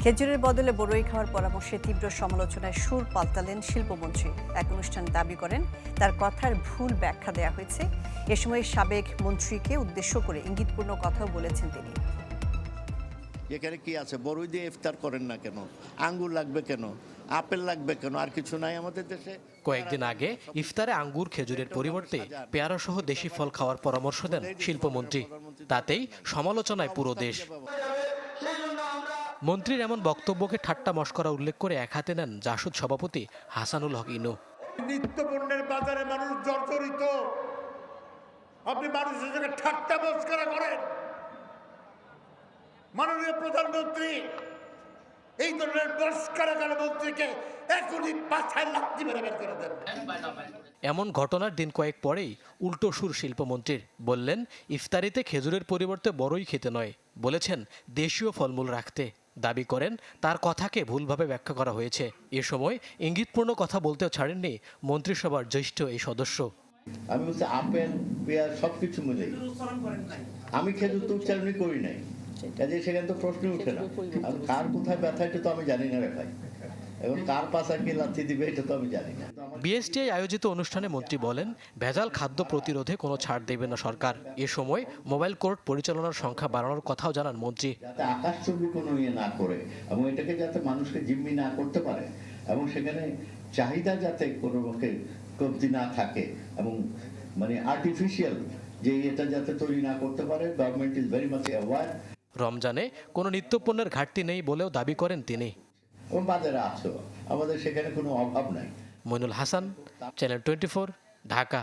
খেজুরের বদলে বড়ই খাওয়ার পরামর্শে তীব্র সমালোচনায় সুর পাল্টালেন শিল্পমন্ত্রী। এক অনুষ্ঠানে দাবি করেন তার কথার ভুল ব্যাখ্যা দেওয়া হয়েছে। এ সময় সাবেক মন্ত্রীকে উদ্দেশ্য করে ইঙ্গিতপূর্ণ কথাও বলেছেন তিনি। এখানে কি আছে? বড়ই দিয়ে ইফতার করেন না কেন? আঙ্গুর লাগবে কেন? আপেল লাগবে কেন? আর কিছু নাই আমাদের দেশে? কয়েকদিন আগে ইফতারে আঙ্গুর খেজুরের পরিবর্তে পেয়ারা সহ দেশি ফল খাওয়ার পরামর্শ দেন শিল্পমন্ত্রী। তাতেই সমালোচনায় পুরো দেশ। মন্ত্রীর এমন বক্তব্যকে ঠাট্টা মশকরা উল্লেখ করে এক হাতে নেন জাসদ সভাপতি হাসানুল হক ইনু। নিত্যপণ্যের বাজারে মানুষ জর্জরিত, আপনি মানুষের সঙ্গে ঠাট্টা মশকরা করেন। মাননীয় প্রধানমন্ত্রী এই ধরনের মশকরাকারী মন্ত্রীকে এখনই পাছায় লাথি মেরে বের করে দেন। এমন ঘটনার দিন কয়েক পরেই উল্টো সুর শিল্পমন্ত্রীর। বললেন ইফতারিতে খেজুরের পরিবর্তে বড়ই খেতে নয়, বলেছেন দেশীয় ফলমূল রাখতে। দাবি করেন তার কথাকে ভুলভাবে ব্যাখ্যা করা হয়েছে। এ সময় ইঙ্গিতপূর্ণ কথা বলতেও ছাড়েননি মন্ত্রিসভার জ্যেষ্ঠ এই সদস্য। আমি বলছি আপেল পেঁয়াজ সবকিছু মিলেই, আমি খেজুর তো উচ্চারণই করি নাই, কাজে সেখানে তো প্রশ্নই উঠে না। কার কোথায় ব্যথা এটা তো আমি জানি না রে ভাই, এবং কার পাশা কে লাথি দিবে এটা তো আমি জানি না। বিএসটিআই আয়োজিত অনুষ্ঠানে মন্ত্রী বলেন ভেজাল খাদ্য প্রতিরোধে কোনো ছাড় দেবে না সরকার। এ সময় মোবাইল কোর্ট পরিচালনার সংখ্যা বাড়ানোর কথাও জানান মন্ত্রী। যাতে আকাশচুম্বী কোনো ইয়ে না করে এবং এটাকে যাতে মানুষকে জিম্মি না করতে পারে এবং সেখানে চাহিদা যাতে কোনো পক্ষে কমতি না থাকে এবং মানে আর্টিফিশিয়াল যে এটা যাতে তৈরি না করতে পারে। Government is very much aware. রমজানে কোনো নিত্যপণ্যের ঘাটতি নেই বলেও দাবি করেন তিনি। এবং বাজারে আছো, আমাদের সেখানে কোনো অভাব নাই। মইনুল হাসান, চ্যানেল 24, ঢাকা।